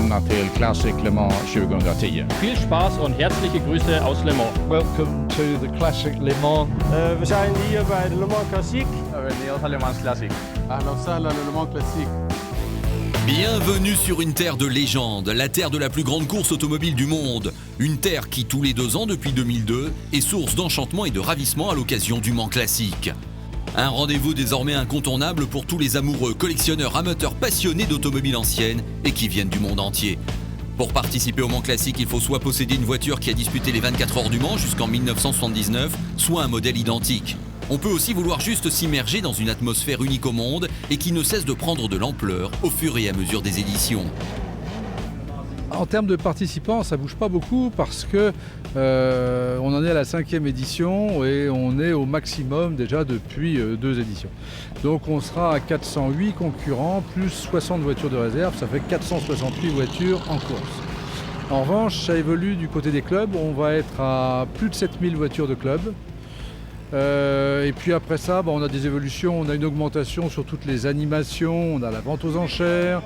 välkomna till Classic Le Mans 2010. Viel Spaß und herzliche Grüße aus Le Mans. Welcome to the Classic Le Mans. We zijn hier bij de Le Mans Classique. Le Mans Classic. أهلا وسهلا Le Mans Classique. Bienvenue sur une terre de légende, la terre de la plus grande course automobile du monde. Une terre qui, tous les 2 ans depuis 2002, est source d'enchantement et de ravissement à l'occasion du Mans Classique. Un rendez-vous désormais incontournable pour tous les amoureux, collectionneurs, amateurs passionnés d'automobiles anciennes et qui viennent du monde entier. Pour participer au Mans Classique, il faut soit posséder une voiture qui a disputé les 24 heures du Mans jusqu'en 1979, soit un modèle identique. On peut aussi vouloir juste s'immerger dans une atmosphère unique au monde et qui ne cesse de prendre de l'ampleur au fur et à mesure des éditions. En termes de participants, ça ne bouge pas beaucoup parce que on en est à la 5e édition et on est au maximum déjà depuis 2 éditions. Donc on sera à 408 concurrents plus 60 voitures de réserve, ça fait 468 voitures en course. En revanche, ça évolue du côté des clubs, on va être à plus de 7000 voitures de club. Et puis après ça, on a des évolutions, on a une augmentation sur toutes les animations, on a la vente aux enchères,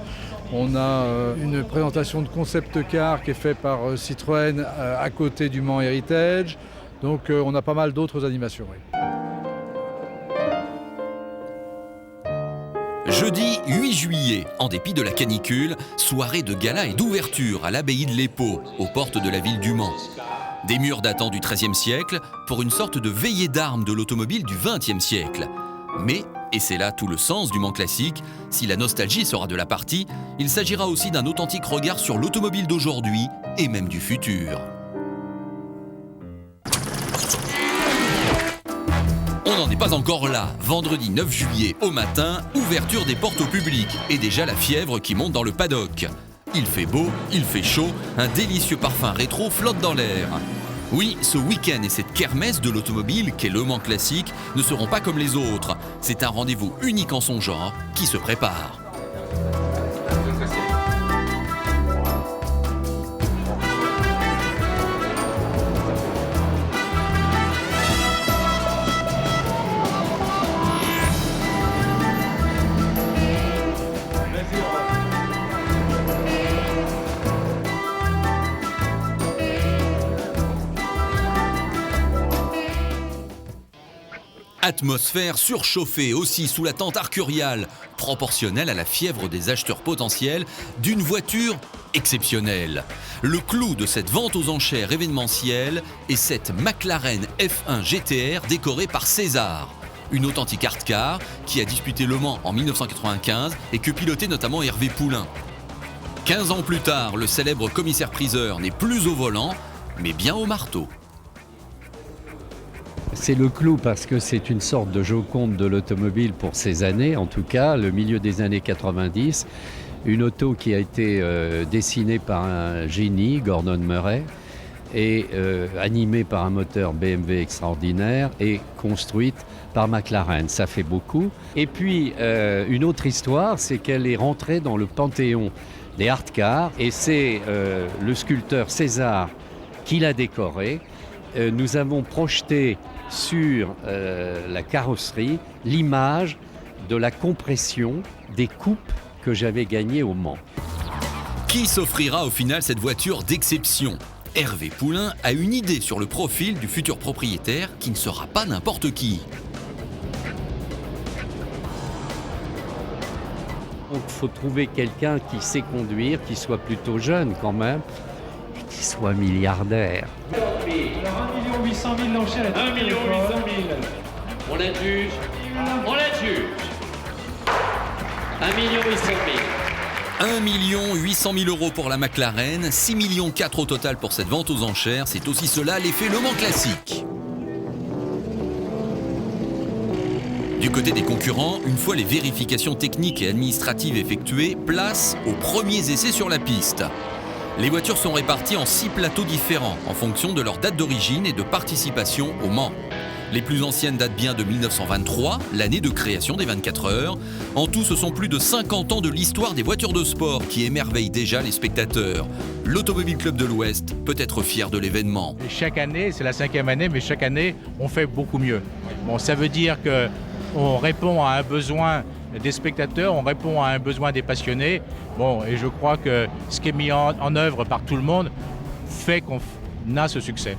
on a une présentation de concept car qui est faite par Citroën à côté du Mans Heritage. Donc on a pas mal d'autres animations. Oui. Jeudi 8 juillet, en dépit de la canicule, soirée de gala et d'ouverture à l'abbaye de l'Épau, aux portes de la ville du Mans. Des murs datant du XIIIe siècle pour une sorte de veillée d'armes de l'automobile du XXe siècle. Mais, et c'est là tout le sens du Mans Classique, si la nostalgie sera de la partie, il s'agira aussi d'un authentique regard sur l'automobile d'aujourd'hui et même du futur. On n'en est pas encore là. Vendredi 9 juillet au matin, ouverture des portes au public et déjà la fièvre qui monte dans le paddock. Il fait beau, il fait chaud, un délicieux parfum rétro flotte dans l'air. Oui, ce week-end et cette kermesse de l'automobile qu'est le Mans Classique ne seront pas comme les autres. C'est un rendez-vous unique en son genre qui se prépare. Atmosphère surchauffée aussi sous la tente arcuriale, proportionnelle à la fièvre des acheteurs potentiels d'une voiture exceptionnelle. Le clou de cette vente aux enchères événementielle est cette McLaren F1 GTR décorée par César. Une authentique art car qui a disputé Le Mans en 1995 et que pilotait notamment Hervé Poulain. 15 ans plus tard, le célèbre commissaire-priseur n'est plus au volant, mais bien au marteau. C'est le clou parce que c'est une sorte de Joconde de l'automobile pour ces années, en tout cas, le milieu des années 90. Une auto qui a été dessinée par un génie, Gordon Murray, et animée par un moteur BMW extraordinaire et construite par McLaren. Ça fait beaucoup. Et puis, une autre histoire, c'est qu'elle est rentrée dans le panthéon des art cars et c'est le sculpteur César qui l'a décorée. Nous avons projeté sur la carrosserie l'image de la compression des coupes que j'avais gagnées au Mans. Qui s'offrira au final cette voiture d'exception ? Hervé Poulain a une idée sur le profil du futur propriétaire qui ne sera pas n'importe qui. Donc il faut trouver quelqu'un qui sait conduire, qui soit plutôt jeune quand même, et qui soit milliardaire. Alors 1 800 000 l'enchère. 1 800 000. On l'adjuge. On l'adjuge. 1 800 000. 1 800 000 € pour la McLaren, 6 millions 4 au total pour cette vente aux enchères. C'est aussi cela l'effet Le Mans Classique. Du côté des concurrents, une fois les vérifications techniques et administratives effectuées, place aux premiers essais sur la piste. Les voitures sont réparties en 6 plateaux différents en fonction de leur date d'origine et de participation au Mans. Les plus anciennes datent bien de 1923, l'année de création des 24 heures. En tout, ce sont plus de 50 ans de l'histoire des voitures de sport qui émerveillent déjà les spectateurs. L'Automobile Club de l'Ouest peut être fier de l'événement. Chaque année, c'est la 5e année, mais chaque année, on fait beaucoup mieux. Bon, ça veut dire qu'on répond à un besoin des spectateurs, on répond à un besoin des passionnés. Bon, et je crois que ce qui est mis en œuvre par tout le monde fait qu'on a ce succès.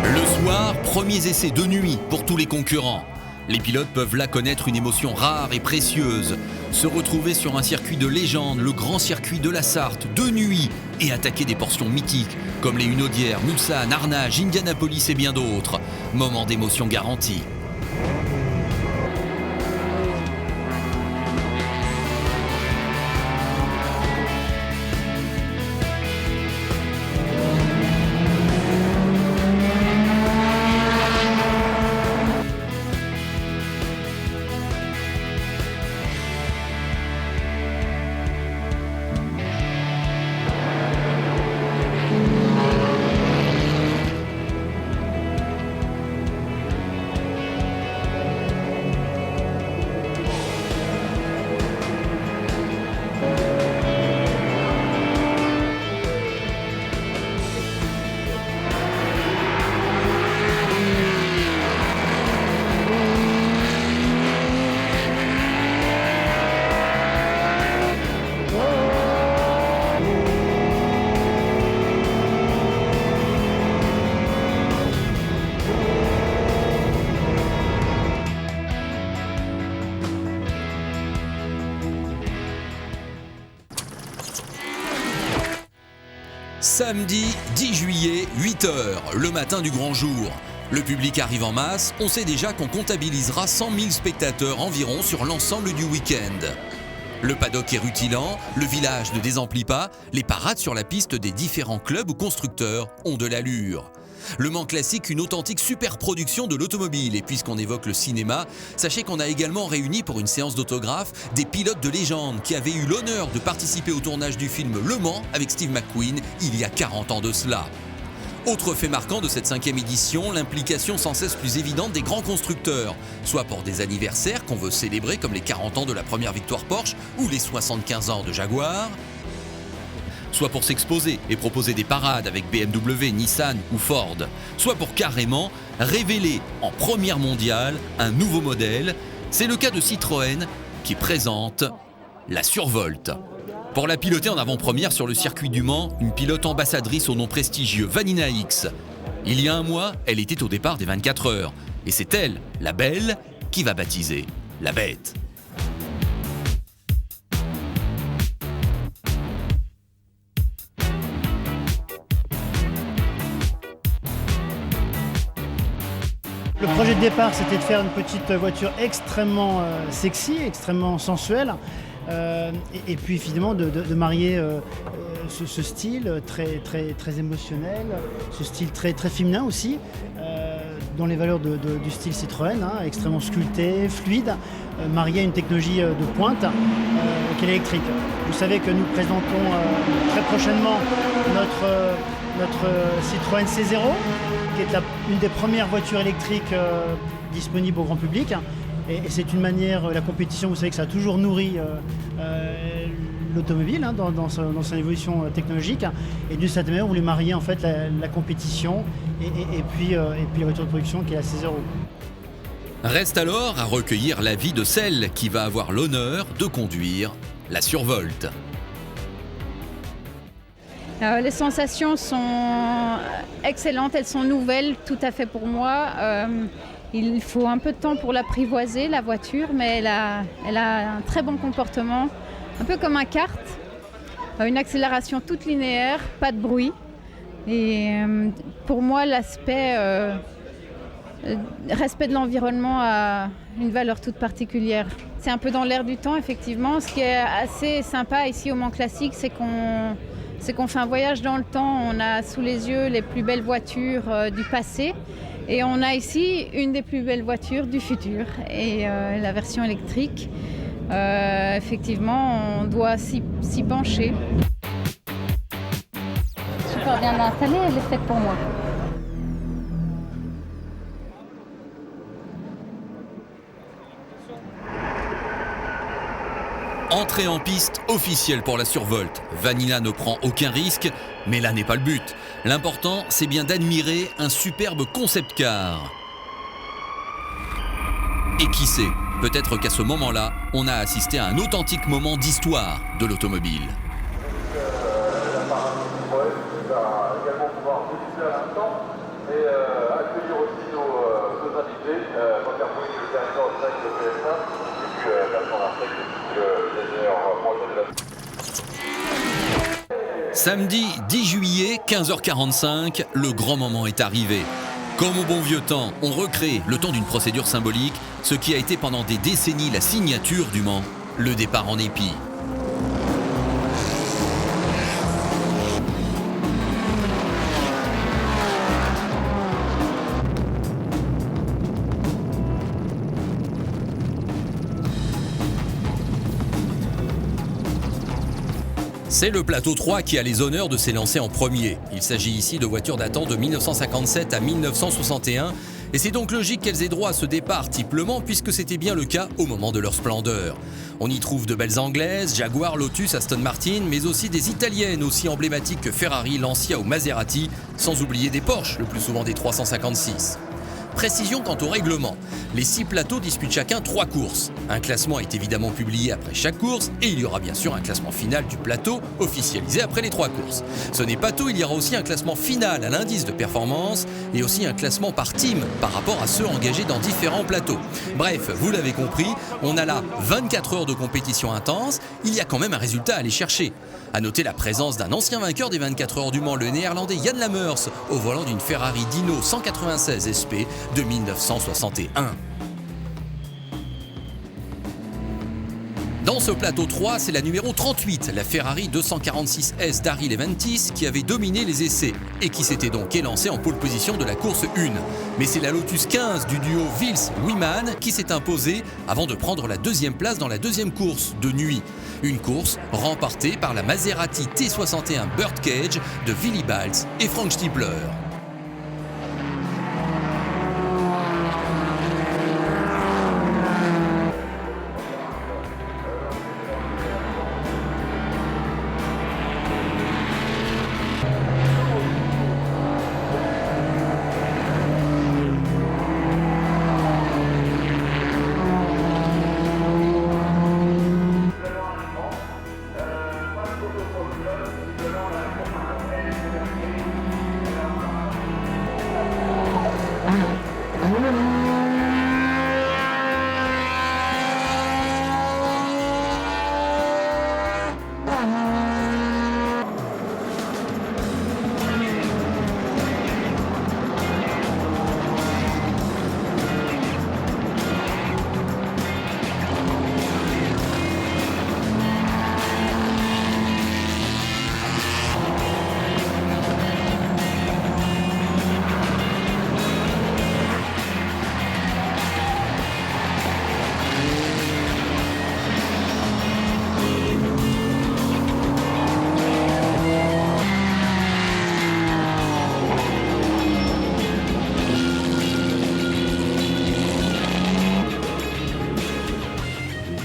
Le soir, premiers essais de nuit pour tous les concurrents. Les pilotes peuvent là connaître une émotion rare et précieuse. Se retrouver sur un circuit de légende, le grand circuit de la Sarthe, de nuit, et attaquer des portions mythiques comme les Hunaudière, Mulsanne, Arnage, Indianapolis et bien d'autres. Moment d'émotion garanti. Samedi 10 juillet, 8h, le matin du grand jour. Le public arrive en masse, on sait déjà qu'on comptabilisera 100 000 spectateurs environ sur l'ensemble du week-end. Le paddock est rutilant, le village ne désemplit pas, les parades sur la piste des différents clubs ou constructeurs ont de l'allure. Le Mans Classique, une authentique superproduction de l'automobile. Et puisqu'on évoque le cinéma, sachez qu'on a également réuni pour une séance d'autographes des pilotes de légende qui avaient eu l'honneur de participer au tournage du film Le Mans avec Steve McQueen il y a 40 ans de cela. Autre fait marquant de cette 5e édition, l'implication sans cesse plus évidente des grands constructeurs, soit pour des anniversaires qu'on veut célébrer comme les 40 ans de la première victoire Porsche ou les 75 ans de Jaguar, soit pour s'exposer et proposer des parades avec BMW, Nissan ou Ford, soit pour carrément révéler en première mondiale un nouveau modèle. C'est le cas de Citroën qui présente la Survolt. Pour la piloter en avant-première sur le circuit du Mans, une pilote ambassadrice au nom prestigieux, Vanina X. Il y a un mois, elle était au départ des 24 heures. Et c'est elle, la belle, qui va baptiser la bête. Le projet de départ, c'était de faire une petite voiture extrêmement sexy, extrêmement sensuelle. Et puis finalement de marier ce style très émotionnel, ce style très féminin aussi, dans les valeurs du style Citroën, hein, extrêmement sculpté, fluide, marié à une technologie de pointe qui est l'électrique. Vous savez que nous présentons très prochainement notre Citroën C0, qui est une des premières voitures électriques disponibles au grand public. Et c'est une manière, la compétition, vous savez que ça a toujours nourri l'automobile hein, dans son évolution technologique. Et d'une certaine manière, on voulait marier en fait la compétition et puis la voiture de production qui est la C0. Reste alors à recueillir l'avis de celle qui va avoir l'honneur de conduire la Survolt. Les sensations sont excellentes, elles sont nouvelles, tout à fait pour moi. Il faut un peu de temps pour l'apprivoiser, la voiture, mais elle a un très bon comportement, un peu comme un kart, une accélération toute linéaire, pas de bruit. Et pour moi, l'aspect respect de l'environnement a une valeur toute particulière. C'est un peu dans l'air du temps, effectivement. Ce qui est assez sympa ici au Mans Classique, c'est qu'on fait un voyage dans le temps. On a sous les yeux les plus belles voitures du passé. Et on a ici une des plus belles voitures du futur. Et la version électrique, effectivement, on doit s'y pencher. Super bien installée, elle est faite pour moi. Entrée en piste officielle pour la survolte. Vanilla ne prend aucun risque, mais là n'est pas le but. L'important, c'est bien d'admirer un superbe concept car. Et qui sait, peut-être qu'à ce moment-là, on a assisté à un authentique moment d'histoire de l'automobile. Samedi 10 juillet, 15h45, le grand moment est arrivé. Comme au bon vieux temps, on recrée, le temps d'une procédure symbolique, ce qui a été pendant des décennies la signature du Mans, le départ en épi. C'est le plateau 3 qui a les honneurs de s'élancer en premier. Il s'agit ici de voitures datant de 1957 à 1961 et c'est donc logique qu'elles aient droit à ce départ type Le Mans puisque c'était bien le cas au moment de leur splendeur. On y trouve de belles anglaises, Jaguar, Lotus, Aston Martin, mais aussi des italiennes aussi emblématiques que Ferrari, Lancia ou Maserati, sans oublier des Porsche, le plus souvent des 356. Précision quant au règlement. Les 6 plateaux disputent chacun 3 courses. Un classement est évidemment publié après chaque course et il y aura bien sûr un classement final du plateau officialisé après les 3 courses. Ce n'est pas tout, il y aura aussi un classement final à l'indice de performance et aussi un classement par team par rapport à ceux engagés dans différents plateaux. Bref, vous l'avez compris, on a là 24 heures de compétition intense, il y a quand même un résultat à aller chercher. A noter la présence d'un ancien vainqueur des 24 heures du Mans, le néerlandais Jan Lammers, au volant d'une Ferrari Dino 196 SP de 1961. Dans ce plateau 3, c'est la numéro 38, la Ferrari 246S d'Harry Leventis qui avait dominé les essais et qui s'était donc élancée en pole position de la course 1. Mais c'est la Lotus 15 du duo Vils-Wiman qui s'est imposée avant de prendre la 2e place dans la 2e course de nuit. Une course remportée par la Maserati T61 Birdcage de Willy Balz et Frank Stiepler.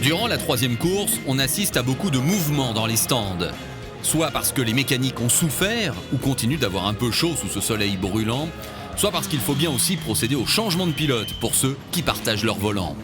Durant la 3e course, on assiste à beaucoup de mouvements dans les stands. Soit parce que les mécaniques ont souffert ou continuent d'avoir un peu chaud sous ce soleil brûlant, soit parce qu'il faut bien aussi procéder au changement de pilote pour ceux qui partagent leur volant.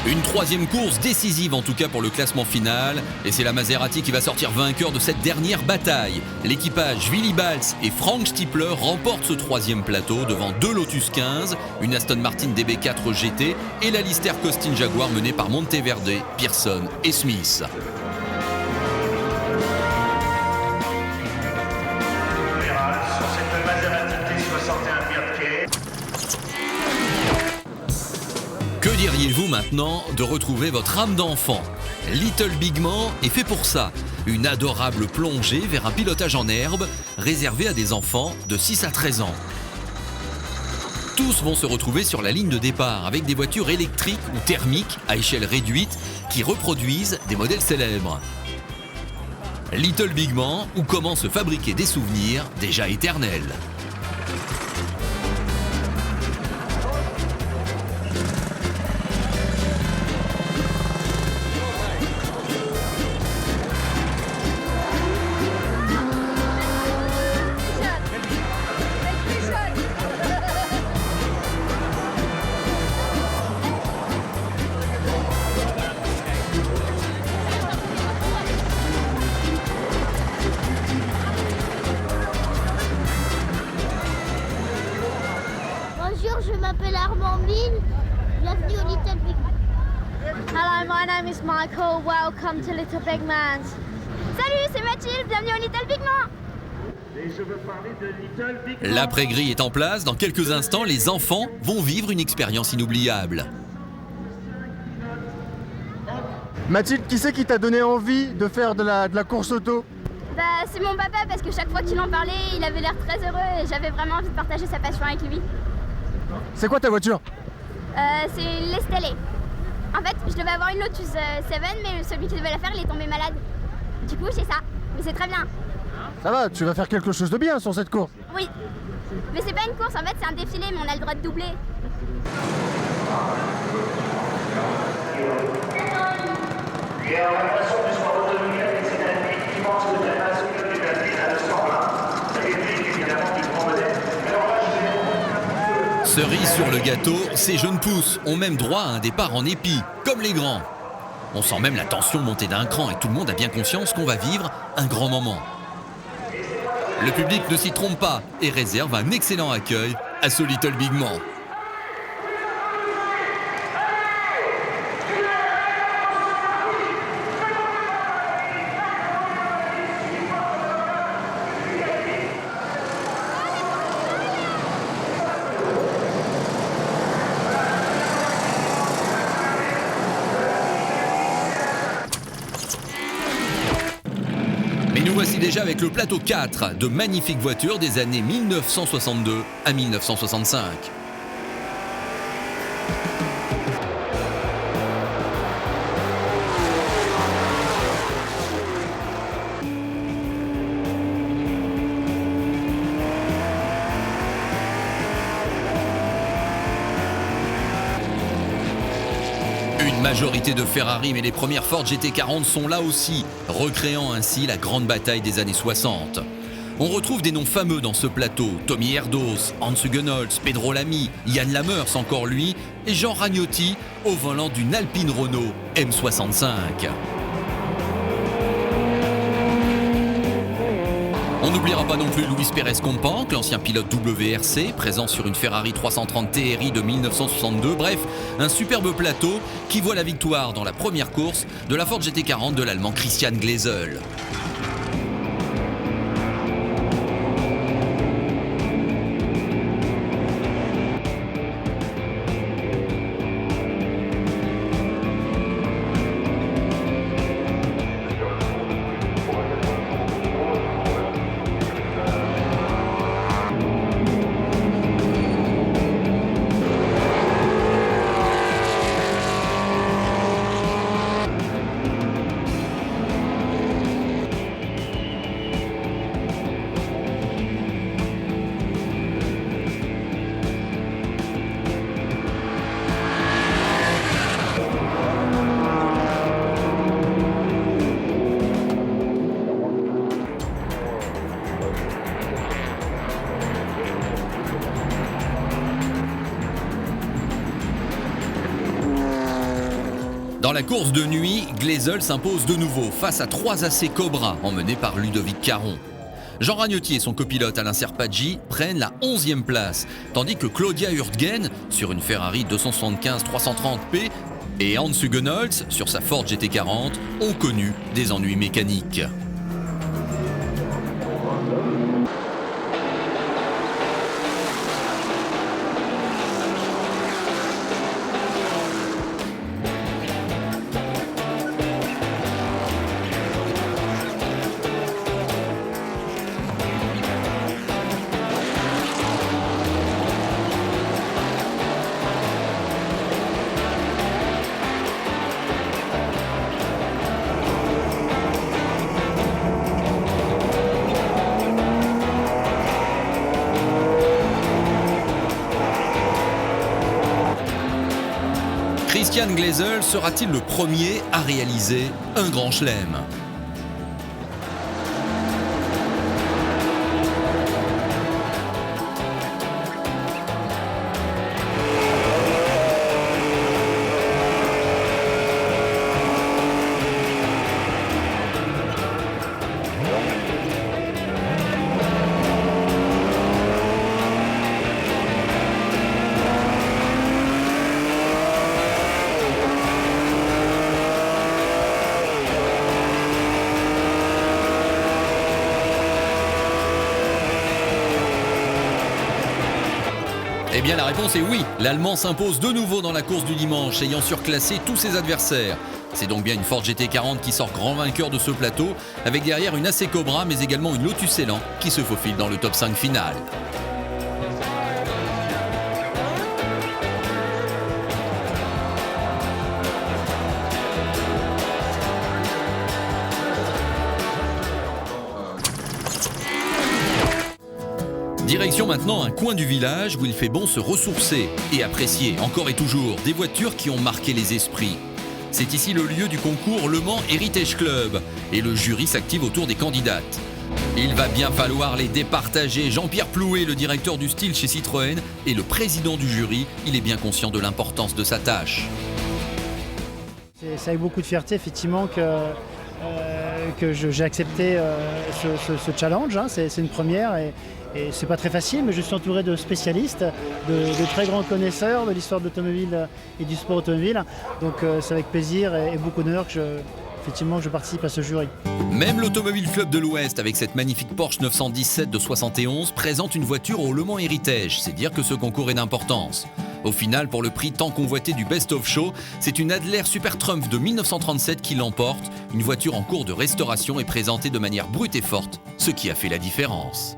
Une troisième course décisive en tout cas pour le classement final. Et c'est la Maserati qui va sortir vainqueur de cette dernière bataille. L'équipage Willy Balz et Frank Stiepler remportent ce troisième plateau devant 2 Lotus 15, une Aston Martin DB4 GT et la Lister Costin Jaguar menée par Monteverde, Pearson et Smith. Que diriez-vous maintenant de retrouver votre âme d'enfant? Little Big Man est fait pour ça. Une adorable plongée vers un pilotage en herbe réservé à des enfants de 6 à 13 ans. Tous vont se retrouver sur la ligne de départ avec des voitures électriques ou thermiques à échelle réduite qui reproduisent des modèles célèbres. Little Big Man ou comment se fabriquer des souvenirs déjà éternels. Bonjour, je m'appelle Armandine. Bienvenue au Little Big Man. Hello, my name is Michael. Welcome to Little Big Man. Salut, c'est Mathilde. Bienvenue au Little Big Man. Et je veux parler de Little Big Man. L'après-grille est en place. Dans quelques instants, les enfants vont vivre une expérience inoubliable. Mathilde, qui c'est qui t'a donné envie de faire de la course auto? Bah, c'est mon papa parce que chaque fois qu'il en parlait, il avait l'air très heureux et j'avais vraiment envie de partager sa passion avec lui. C'est quoi ta voiture? C'est l'Estelle. En fait, je devais avoir une Lotus 7, mais celui qui devait la faire, il est tombé malade. Du coup, c'est ça. Mais c'est très bien. Ça va, tu vas faire quelque chose de bien sur cette course. Oui. Mais c'est pas une course, en fait, c'est un défilé, mais on a le droit de doubler. Cerise sur le gâteau, ces jeunes pousses ont même droit à un départ en épi, comme les grands. On sent même la tension monter d'un cran et tout le monde a bien conscience qu'on va vivre un grand moment. Le public ne s'y trompe pas et réserve un excellent accueil à ce Little Big Man. Nous voici déjà avec le plateau 4 de magnifiques voitures des années 1962 à 1965. Une majorité de Ferrari, mais les premières Ford GT40 sont là aussi, recréant ainsi la grande bataille des années 60. On retrouve des noms fameux dans ce plateau, Tommy Erdos, Hans Hugenholtz, Pedro Lamy, Yann Lamers encore lui, et Jean Ragnotti au volant d'une Alpine Renault M65. On n'oubliera pas non plus Luis Pérez Companc, l'ancien pilote WRC, présent sur une Ferrari 330 TRI de 1962. Bref, un superbe plateau qui voit la victoire dans la première course de la Ford GT40 de l'Allemand Christian Glezel. Dans la course de nuit, Glezel s'impose de nouveau face à 3 AC Cobra emmenés par Ludovic Caron. Jean Ragnotier et son copilote Alain Serpaggi prennent la 11e place, tandis que Claudia Hürtgen, sur une Ferrari 275 330P, et Hans Hugenholtz, sur sa Ford GT40, ont connu des ennuis mécaniques. Christian Glezel sera-t-il le premier à réaliser un grand chelem ? Eh bien la réponse est oui, l'Allemand s'impose de nouveau dans la course du dimanche, ayant surclassé tous ses adversaires. C'est donc bien une Ford GT40 qui sort grand vainqueur de ce plateau, avec derrière une AC Cobra mais également une Lotus Elan qui se faufile dans le top 5 final. Direction maintenant un coin du village où il fait bon se ressourcer et apprécier encore et toujours des voitures qui ont marqué les esprits. C'est ici le lieu du concours Le Mans Heritage Club et le jury s'active autour des candidates. Il va bien falloir les départager. Jean-Pierre Plouet, le directeur du style chez Citroën et le président du jury, il est bien conscient de l'importance de sa tâche. C'est avec beaucoup de fierté effectivement que j'ai accepté ce challenge, hein. C'est une première et c'est pas très facile, mais je suis entouré de spécialistes, de très grands connaisseurs de l'histoire de l'automobile et du sport automobile. Donc c'est avec plaisir et beaucoup d'honneur que je participe à ce jury. Même l'Automobile Club de l'Ouest, avec cette magnifique Porsche 917 de 71, présente une voiture au Le Mans Heritage. C'est dire que ce concours est d'importance. Au final, pour le prix tant convoité du Best of Show, c'est une Adler Super Trump de 1937 qui l'emporte. Une voiture en cours de restauration et présentée de manière brute et forte, ce qui a fait la différence.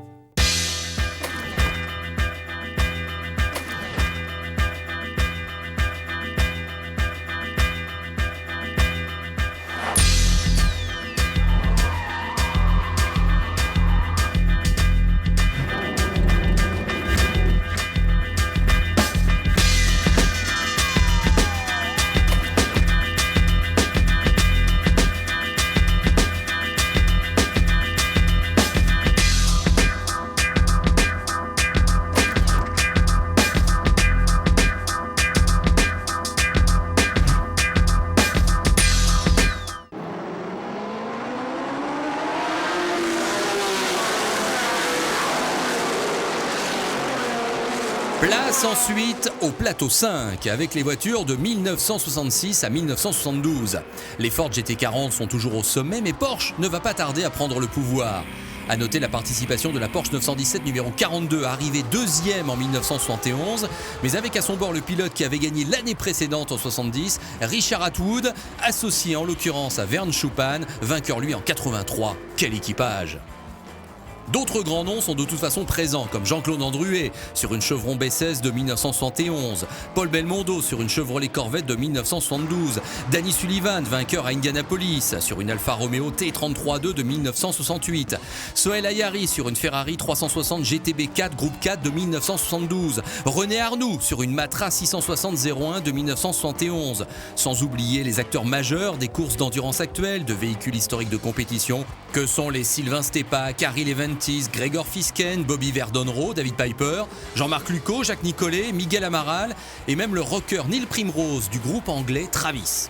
Place ensuite au plateau 5 avec les voitures de 1966 à 1972. Les Ford GT40 sont toujours au sommet, mais Porsche ne va pas tarder à prendre le pouvoir. A noter la participation de la Porsche 917 numéro 42, arrivée 2e en 1971, mais avec à son bord le pilote qui avait gagné l'année précédente en 70, Richard Atwood, associé en l'occurrence à Vern Schuppan, vainqueur lui en 83. Quel équipage! D'autres grands noms sont de toute façon présents, comme Jean-Claude Andruet sur une Chevron B16 de 1971, Paul Belmondo sur une Chevrolet Corvette de 1972, Danny Sullivan, vainqueur à Indianapolis, sur une Alfa Romeo T33-2 de 1968, Sohail Ayari sur une Ferrari 360 GTB4 Groupe 4 de 1972, René Arnoux sur une Matra 660-01 de 1971, sans oublier les acteurs majeurs des courses d'endurance actuelles, de véhicules historiques de compétition, que sont les Sylvain Stepa, Carrie Leventis, Gregor Fisken, Bobby Verdonro, David Piper, Jean-Marc Lucot, Jacques Nicolet, Miguel Amaral et même le rocker Neil Primrose du groupe anglais Travis.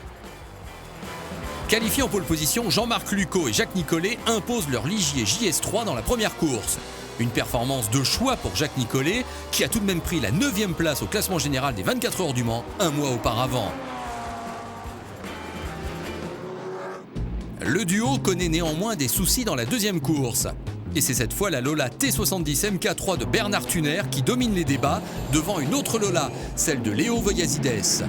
Qualifiés en pole position, Jean-Marc Lucot et Jacques Nicolet imposent leur Ligier JS3 dans la première course. Une performance de choix pour Jacques Nicolet, qui a tout de même pris la 9e place au classement général des 24 heures du Mans un mois auparavant. Le duo connaît néanmoins des soucis dans la deuxième course. Et c'est cette fois la Lola T70 MK3 de Bernard Thuner qui domine les débats devant une autre Lola, celle de Léo Voyazides.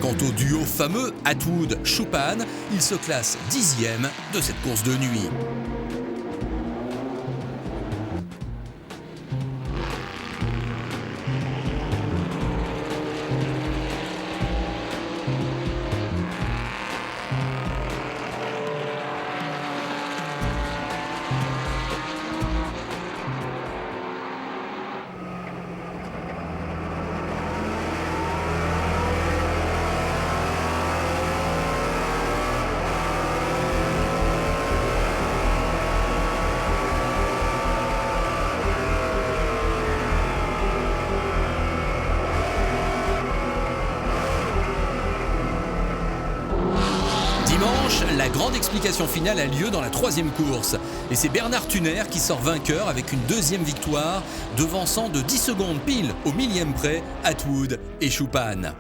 Quant au duo fameux Atwood-Schuppan, il se classe 10e de cette course de nuit. La grande explication finale a lieu dans la 3e course. Et c'est Bernard Thuner qui sort vainqueur avec une 2e victoire, devançant de 10 secondes pile au millième près Atwood et Schuppan.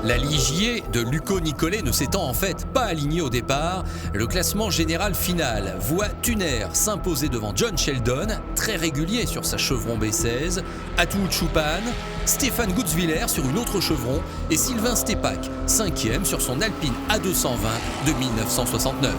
La Ligier de Lucot Nicolet ne s'étant en fait pas alignée au départ, le classement général final voit Thuner s'imposer devant John Sheldon, très régulier sur sa chevron B16, Atwood Schuppan, Stéphane Gutzwiller sur une autre chevron et Sylvain Stepak, 5e sur son Alpine A220 de 1969.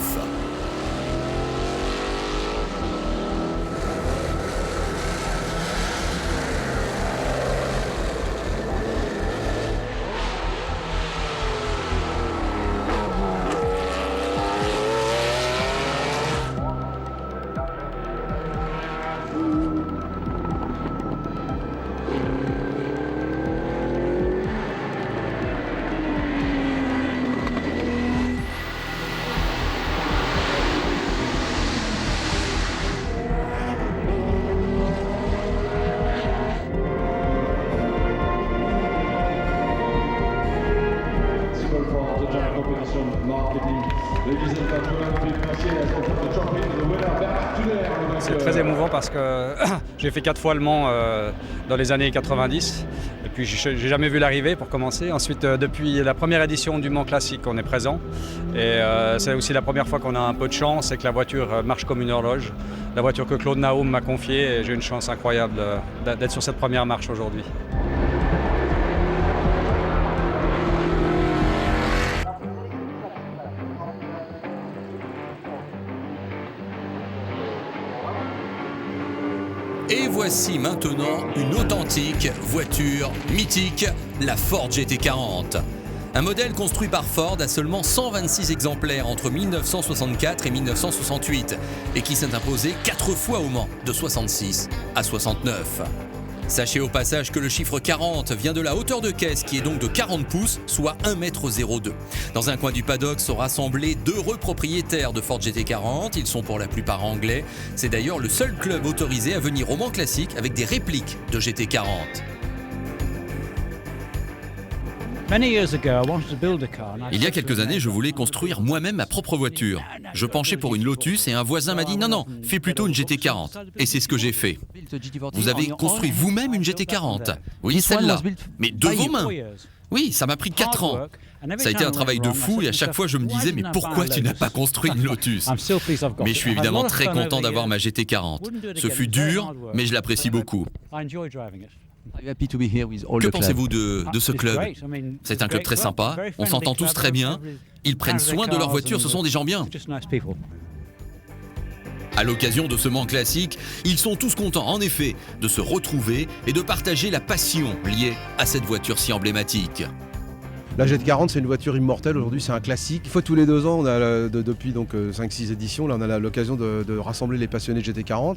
C'est très émouvant parce que j'ai fait 4 fois le Mans dans les années 90 et puis j'ai jamais vu l'arrivée pour commencer. Ensuite, depuis la première édition du Mans Classique, on est présent et c'est aussi la première fois qu'on a un peu de chance et que la voiture marche comme une horloge. La voiture que Claude Naum m'a confiée et j'ai une chance incroyable d'être sur cette première marche aujourd'hui. Et voici maintenant une authentique voiture mythique, la Ford GT40. Un modèle construit par Ford à seulement 126 exemplaires entre 1964 et 1968 et qui s'est imposé 4 fois au Mans, de 66 à 69. Sachez au passage que le chiffre 40 vient de la hauteur de caisse qui est donc de 40 pouces, soit 1,02 m. Dans un coin du paddock sont rassemblés d'heureux propriétaires de Ford GT40. Ils sont pour la plupart anglais. C'est d'ailleurs le seul club autorisé à venir au Mans Classique avec des répliques de GT40. Il y a quelques années, je voulais construire moi-même ma propre voiture. Je penchais pour une Lotus et un voisin m'a dit « Non, fais plutôt une GT40 ». Et c'est ce que j'ai fait. Vous avez construit vous-même une GT40 ? Oui, celle-là. Mais de vos mains ? Oui, ça m'a pris 4 ans. Ça a été un travail de fou et à chaque fois je me disais « Mais pourquoi tu n'as pas construit une Lotus ?» Mais je suis évidemment très content d'avoir ma GT40. Ce fut dur, mais je l'apprécie beaucoup. Que pensez-vous de ce club ? C'est un club très sympa, on s'entend tous très bien, ils prennent soin de leur voiture, ce sont des gens bien. À l'occasion de ce Mans Classique, ils sont tous contents en effet de se retrouver et de partager la passion liée à cette voiture si emblématique. La GT40, c'est une voiture immortelle, aujourd'hui c'est un classique. Une fois tous les 2 ans, on a, depuis 5-6 éditions, là, on a l'occasion de rassembler les passionnés de GT40.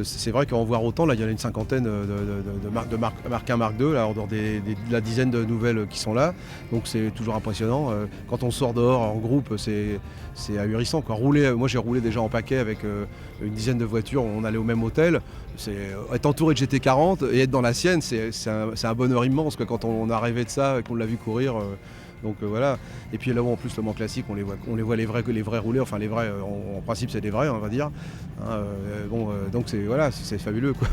C'est vrai qu'en voir autant, là, il y en a une cinquantaine de marques 1, marque 2, là, en dehors de la dizaine de nouvelles qui sont là. Donc c'est toujours impressionnant. Quand on sort dehors en groupe, c'est ahurissant, quoi. Moi j'ai roulé déjà en paquet avec une dizaine de voitures, on allait au même hôtel. Être entouré de GT40 et être dans la sienne, c'est un bonheur immense quand on a rêvé de ça et qu'on l'a vu courir. Voilà. Et puis là en plus le Mans Classique, on les voit les vrais rouler, enfin les vrais, en principe c'est des vrais on va dire. Donc c'est fabuleux quoi.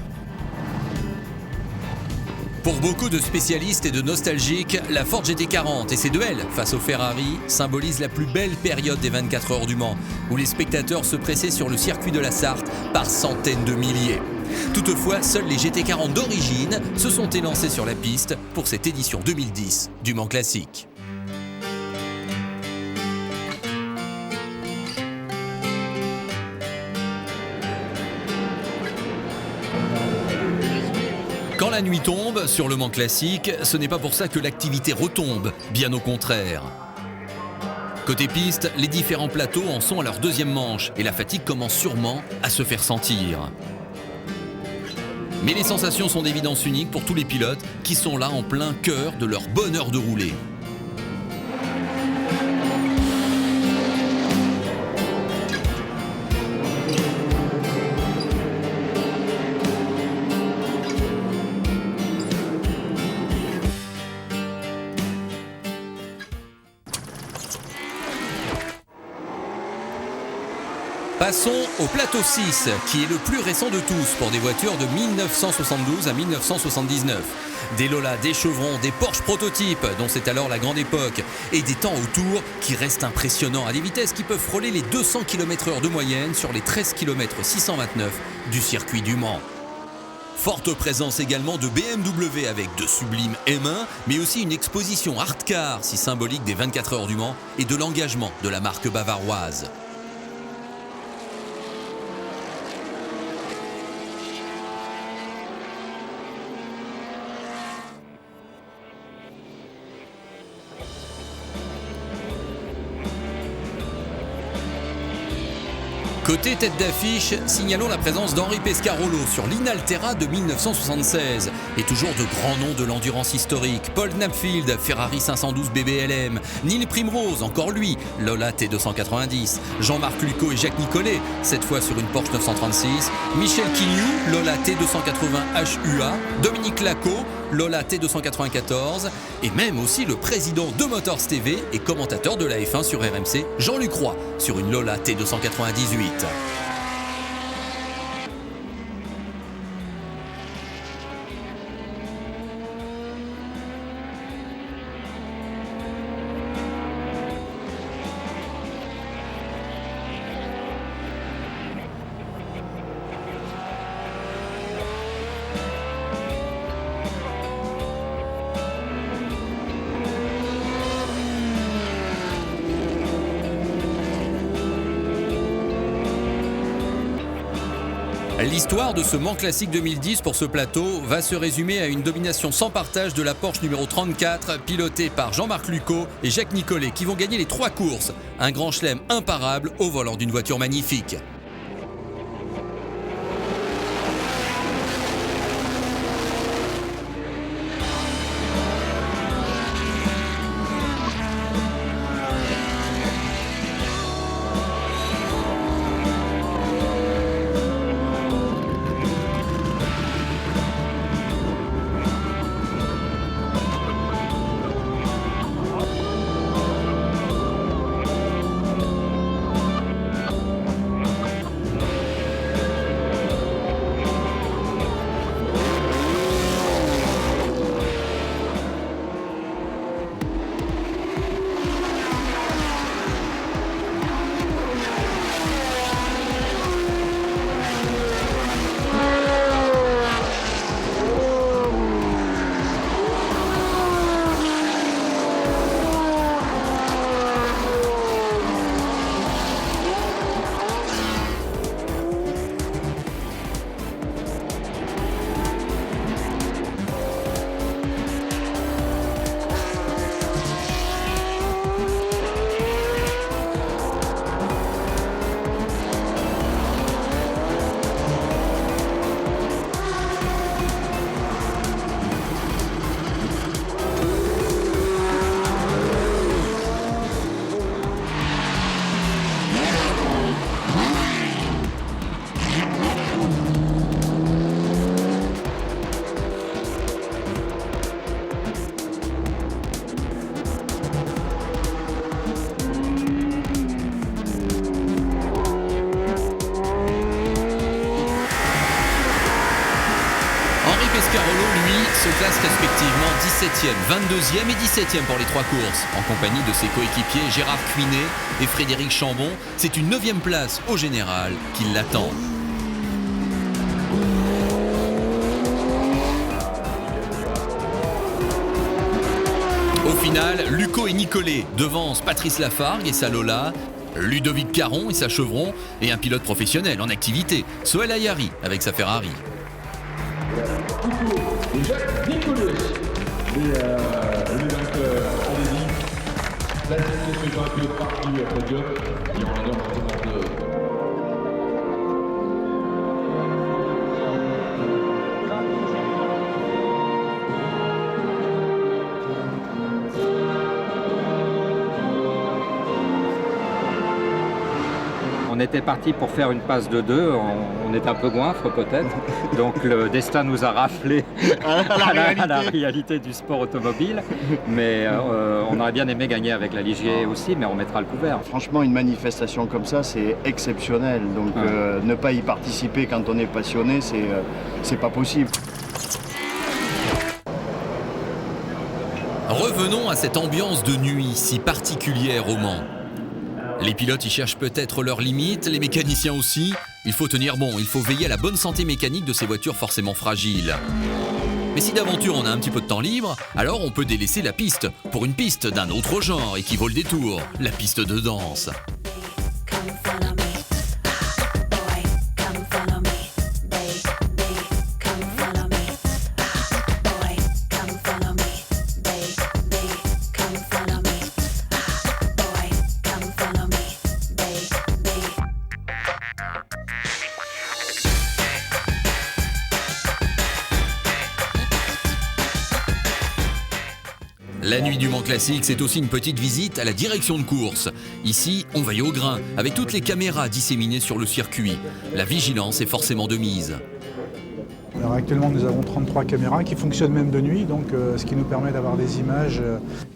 Pour beaucoup de spécialistes et de nostalgiques, la Ford GT40 et ses duels face au Ferrari symbolisent la plus belle période des 24 heures du Mans, où les spectateurs se pressaient sur le circuit de la Sarthe par centaines de milliers. Toutefois, seuls les GT40 d'origine se sont élancés sur la piste pour cette édition 2010 du Mans Classique. Quand la nuit tombe sur le Mans Classique, ce n'est pas pour ça que l'activité retombe, bien au contraire. Côté piste, les différents plateaux en sont à leur deuxième manche et la fatigue commence sûrement à se faire sentir. Mais les sensations sont d'évidence unique pour tous les pilotes qui sont là en plein cœur de leur bonheur de rouler. Passons au plateau 6, qui est le plus récent de tous pour des voitures de 1972 à 1979. Des Lola, des Chevrons, des Porsche prototypes, dont c'est alors la grande époque, et des temps autour qui restent impressionnants à des vitesses qui peuvent frôler les 200 km/h de moyenne sur les 13 km 629 du circuit du Mans. Forte présence également de BMW avec de sublimes M1, mais aussi une exposition art car si symbolique des 24 heures du Mans et de l'engagement de la marque bavaroise. Côté tête d'affiche, signalons la présence d'Henri Pescarolo sur l'Inaltera de 1976 et toujours de grands noms de l'endurance historique. Paul Knapfield, Ferrari 512 BBLM, Neil Primrose, encore lui, Lola T290, Jean-Marc Lucot et Jacques Nicolet, cette fois sur une Porsche 936, Michel Quignou, Lola T280 HUA, Dominique Lacot, Lola T294 et même aussi le président de Motors TV et commentateur de la F1 sur RMC, Jean-Luc Roy, sur une Lola T298. L'histoire de ce Mans Classique 2010 pour ce plateau va se résumer à une domination sans partage de la Porsche numéro 34, pilotée par Jean-Marc Lucot et Jacques Nicolet, qui vont gagner les 3 courses. Un grand chelem imparable au volant d'une voiture magnifique. Carolo, lui, se classe respectivement 17e, 22e et 17e pour les 3 courses, en compagnie de ses coéquipiers Gérard Cuinet et Frédéric Chambon. C'est une 9e place au général qui l'attend. Au final, Luco et Nicolet devancent Patrice Lafargue et sa Lola, Ludovic Caron et sa Chevron, et un pilote professionnel en activité, Sohail Ayari avec sa Ferrari. Jacques Nicolet, le vainqueur en délit, la sélection un pilote parti podium, et en l'honneur de On était parti pour faire une passe de 2, on est un peu goinfre peut-être, donc le destin nous a raflé à la réalité du sport automobile, mais on aurait bien aimé gagner avec la Ligier aussi, mais on mettra le couvert. Franchement, une manifestation comme ça, c'est exceptionnel, donc ne pas y participer quand on est passionné, c'est pas possible. Revenons à cette ambiance de nuit si particulière au Mans. Les pilotes y cherchent peut-être leurs limites, les mécaniciens aussi. Il faut tenir bon, il faut veiller à la bonne santé mécanique de ces voitures forcément fragiles. Mais si d'aventure on a un petit peu de temps libre, alors on peut délaisser la piste pour une piste d'un autre genre et qui vaut le détour, la piste de danse. La nuit du Mans Classique, c'est aussi une petite visite à la direction de course. Ici, on veille au grain, avec toutes les caméras disséminées sur le circuit. La vigilance est forcément de mise. Alors actuellement, nous avons 33 caméras qui fonctionnent même de nuit, donc ce qui nous permet d'avoir des images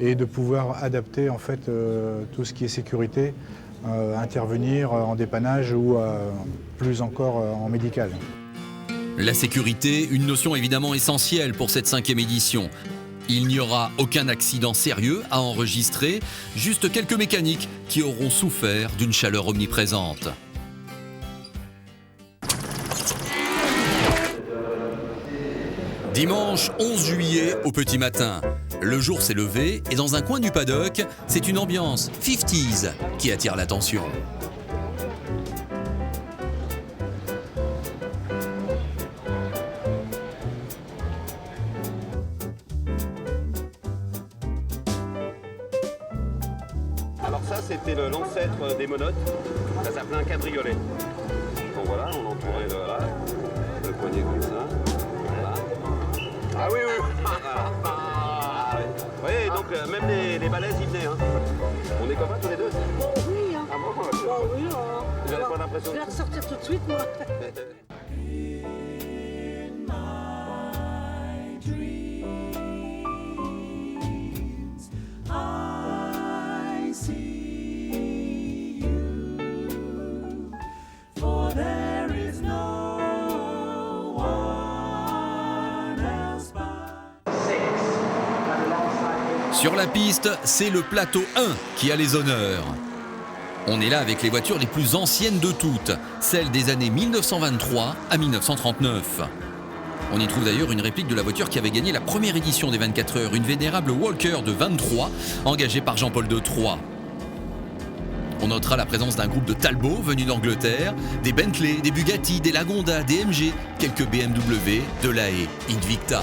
et de pouvoir adapter en fait tout ce qui est sécurité, intervenir en dépannage ou plus encore en médical. La sécurité, une notion évidemment essentielle pour cette 5e édition. Il n'y aura aucun accident sérieux à enregistrer, juste quelques mécaniques qui auront souffert d'une chaleur omniprésente. Dimanche 11 juillet au petit matin. Le jour s'est levé et dans un coin du paddock, c'est une ambiance 50s qui attire l'attention. Alors ça, c'était l'ancêtre des monotes. Ça s'appelait un cabriolet. Donc voilà, on entourait le poignet comme ça. Voilà. Ah oui, oui. Vous voyez, donc même les balaises, ils venaient. Hein. On est copains tous les deux? Oui, hein. Ah bon? Oui, vous n'avez pas l'impression? Je vais ressortir tout de suite, moi. Sur la piste, c'est le plateau 1 qui a les honneurs. On est là avec les voitures les plus anciennes de toutes, celles des années 1923 à 1939. On y trouve d'ailleurs une réplique de la voiture qui avait gagné la première édition des 24 heures, une vénérable Walker de 23, engagée par Jean-Paul de Troyes. On notera la présence d'un groupe de Talbot venus d'Angleterre, des Bentley, des Bugatti, des Lagonda, des MG, quelques BMW, de la Haye, Invicta.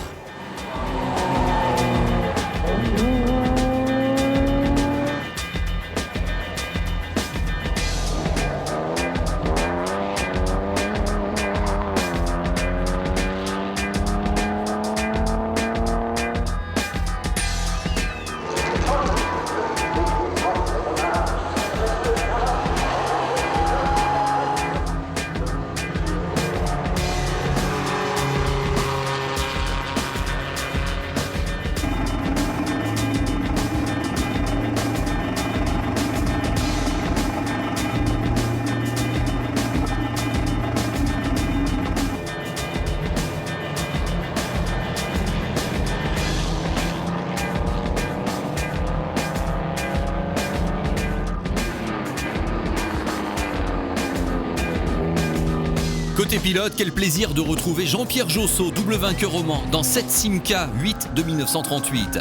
pilotes, quel plaisir de retrouver Jean-Pierre Josso, double vainqueur au Mans, dans cette Simca 8 de 1938.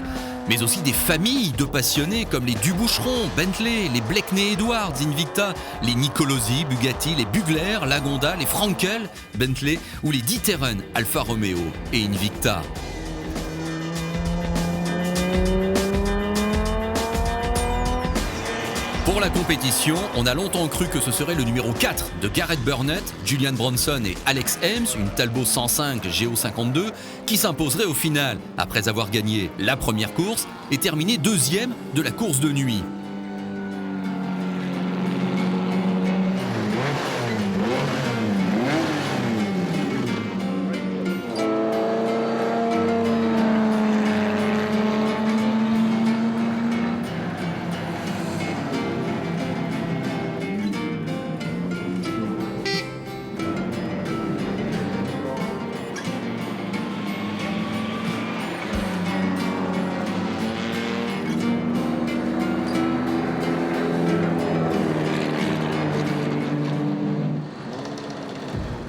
Mais aussi des familles de passionnés comme les Duboucheron, Bentley, les Blakeney Edwards, Invicta, les Nicolosi, Bugatti, les Bugler, Lagonda, les Frankel, Bentley ou les D'Ieteren, Alfa Romeo et Invicta. Pour la compétition, on a longtemps cru que ce serait le numéro 4 de Garrett Burnett, Julian Bronson et Alex Ames, une Talbot 105 GO52, qui s'imposerait au final, après avoir gagné la première course et terminé deuxième de la course de nuit.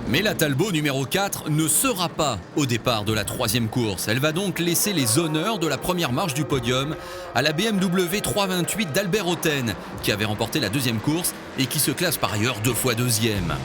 Mais la Talbot numéro 4 ne sera pas au départ de la troisième course. Elle va donc laisser les honneurs de la première marche du podium à la BMW 328 d'Albert Hotten, qui avait remporté la deuxième course et qui se classe par ailleurs 2 fois deuxième.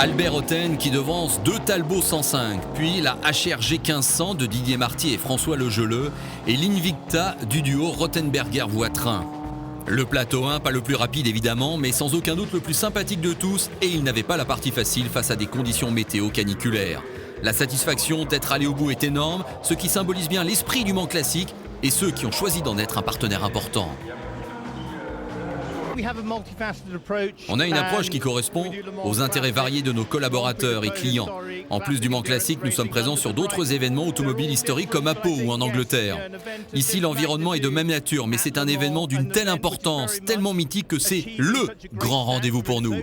Albert Hotten qui devance 2 Talbot 105, puis la HRG 1500 de Didier Marty et François Legeleux et l'Invicta du duo Rottenberger-Voitrain. Le plateau 1, pas le plus rapide évidemment, mais sans aucun doute le plus sympathique de tous, et il n'avait pas la partie facile face à des conditions météo caniculaires. La satisfaction d'être allé au bout est énorme, ce qui symbolise bien l'esprit du Mans classique et ceux qui ont choisi d'en être un partenaire important. On a une approche qui correspond aux intérêts variés de nos collaborateurs et clients. En plus du Mans classique, nous sommes présents sur d'autres événements automobiles historiques comme à Pau ou en Angleterre. Ici, l'environnement est de même nature, mais c'est un événement d'une telle importance, tellement mythique que c'est LE grand rendez-vous pour nous.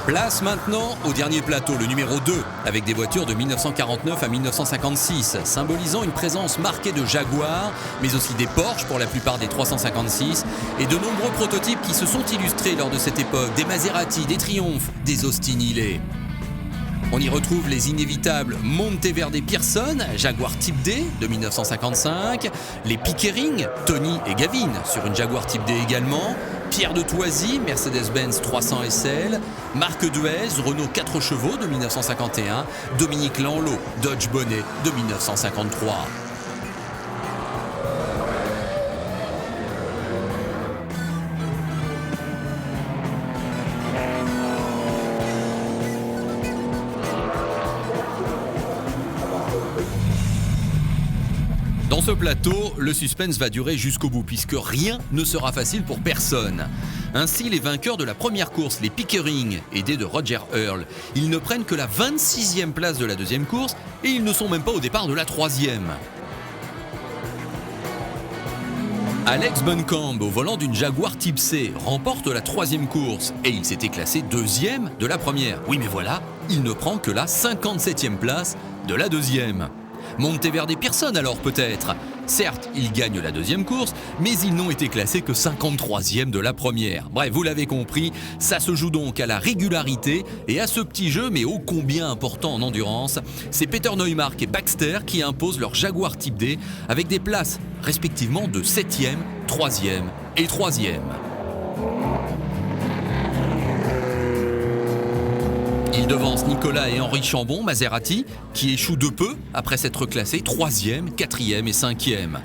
Place maintenant au dernier plateau, le numéro 2, avec des voitures de 1949 à 1956, symbolisant une présence marquée de Jaguar, mais aussi des Porsche pour la plupart des 356, et de nombreux prototypes qui se sont illustrés lors de cette époque, des Maserati, des Triumph, des Austin Healey. On y retrouve les inévitables Monteverde Pearson, Jaguar Type D de 1955, les Pickering, Tony et Gavin sur une Jaguar Type D également, Pierre de Thoisy, Mercedes-Benz 300 SL, Marc Duez, Renault 4 chevaux de 1951, Dominique Lanlot, Dodge Bonnet de 1953. Dans ce plateau, le suspense va durer jusqu'au bout puisque rien ne sera facile pour personne. Ainsi, les vainqueurs de la première course, les Pickering, aidés de Roger Earl, ils ne prennent que la 26e place de la deuxième course et ils ne sont même pas au départ de la troisième. Alex Buncombe, au volant d'une Jaguar Type C, remporte la troisième course et il s'était classé deuxième de la première. Oui, mais voilà, il ne prend que la 57e place de la deuxième. Monteverde Pearson alors peut-être. Certes, ils gagnent la deuxième course, mais ils n'ont été classés que 53e de la première. Bref, vous l'avez compris, ça se joue donc à la régularité et à ce petit jeu, mais ô combien important en endurance. C'est Peter Neumark et Baxter qui imposent leur Jaguar Type D avec des places respectivement de 7e, 3e et 3e. Il devance Nicolas et Henri Chambon, Maserati, qui échouent de peu après s'être classés 3e, 4e et 5e.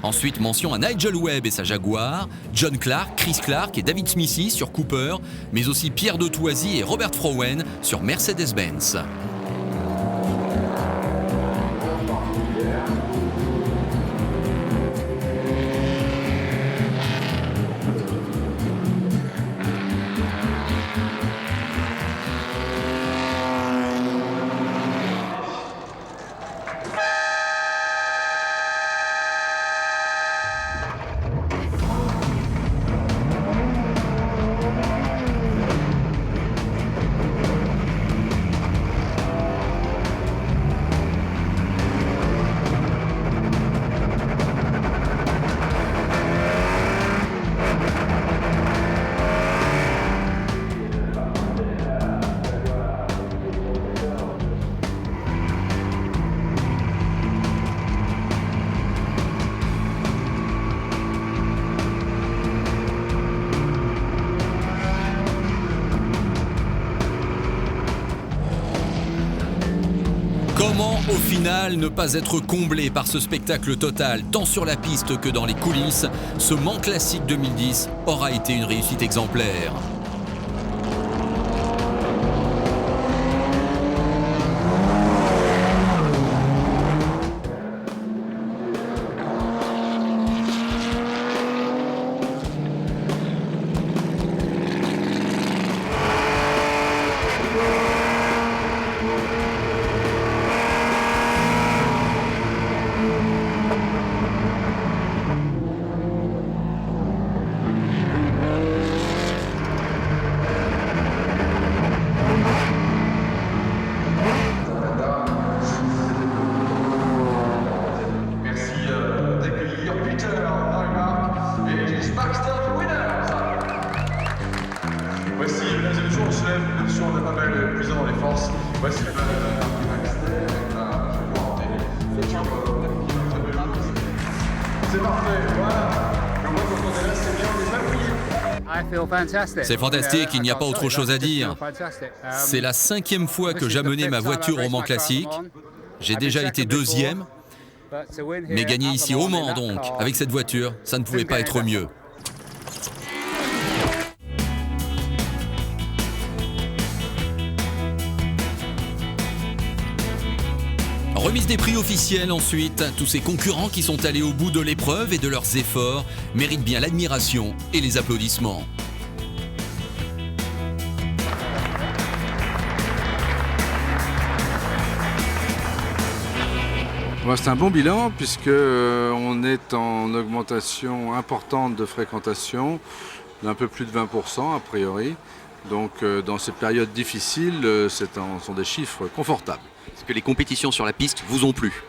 Ensuite, mention à Nigel Webb et sa Jaguar, John Clark, Chris Clark et David Smithy sur Cooper, mais aussi Pierre de Thoisy et Robert Frowen sur Mercedes-Benz. Comment au final ne pas être comblé par ce spectacle total, tant sur la piste que dans les coulisses? Ce Mans Classique 2010 aura été une réussite exemplaire. Voici, mesdames et messieurs, on se lève, bien sûr, on a pas mal puisé dans les forces. Voici le c'est parfait, voilà. Je vois qu'on est là, c'est bien, on est appuyé. C'est fantastique, il n'y a pas autre chose à dire. C'est la 5e fois que j'amenais ma voiture au Mans Classique. J'ai déjà été 2e, mais gagner ici au Mans donc, avec cette voiture, ça ne pouvait pas être mieux. Remise des prix officiels ensuite. Tous ces concurrents qui sont allés au bout de l'épreuve et de leurs efforts méritent bien l'admiration et les applaudissements. C'est un bon bilan puisque on est en augmentation importante de fréquentation, d'un peu plus de 20% a priori. Donc dans ces périodes difficiles, ce sont des chiffres confortables. Est-ce que les compétitions sur la piste vous ont plu?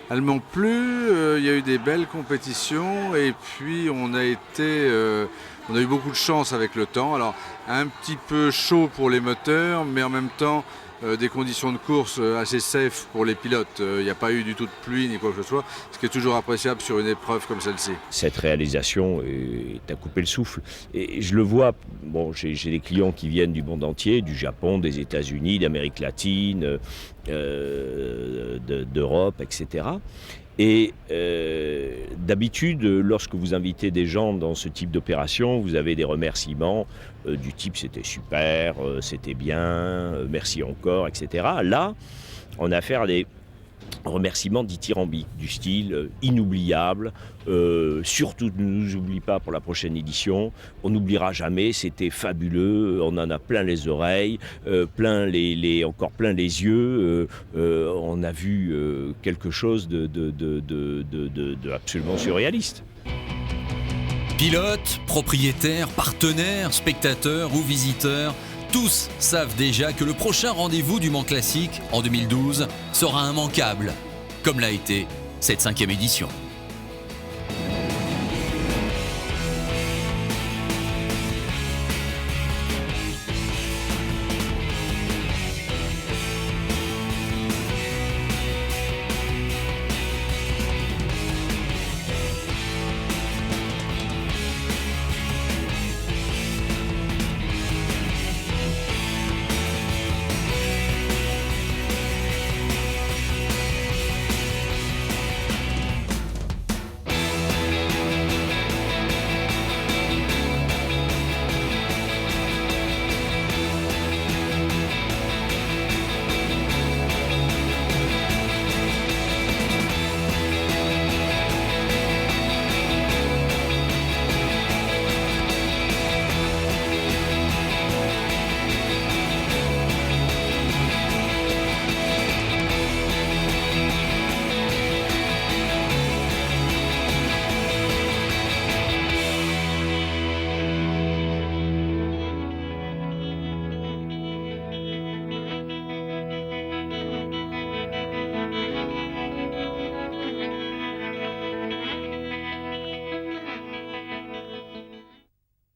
Elles m'ont plu, il y a eu des belles compétitions et puis on a eu beaucoup de chance avec le temps. Alors un petit peu chaud pour les moteurs, mais en même temps des conditions de course assez safe pour les pilotes. Il n'y a pas eu du tout de pluie ni quoi que ce soit, ce qui est toujours appréciable sur une épreuve comme celle-ci. Cette réalisation est à couper le souffle. Et je le vois, bon, j'ai des clients qui viennent du monde entier, du Japon, des États-Unis, d'Amérique latine, d'Europe, etc. Et d'habitude, lorsque vous invitez des gens dans ce type d'opération, vous avez des remerciements du type « c'était super, c'était bien, merci encore », etc. Là, on a affaire à des remerciements dithyrambiques, du style inoubliable, surtout ne nous oublie pas pour la prochaine édition, on n'oubliera jamais, c'était fabuleux, on en a plein les oreilles, encore plein les yeux, on a vu quelque chose de absolument surréaliste. Pilotes, propriétaires, partenaires, spectateurs ou visiteurs, tous savent déjà que le prochain rendez-vous du Mans Classique en 2012 sera immanquable, comme l'a été cette 5e édition.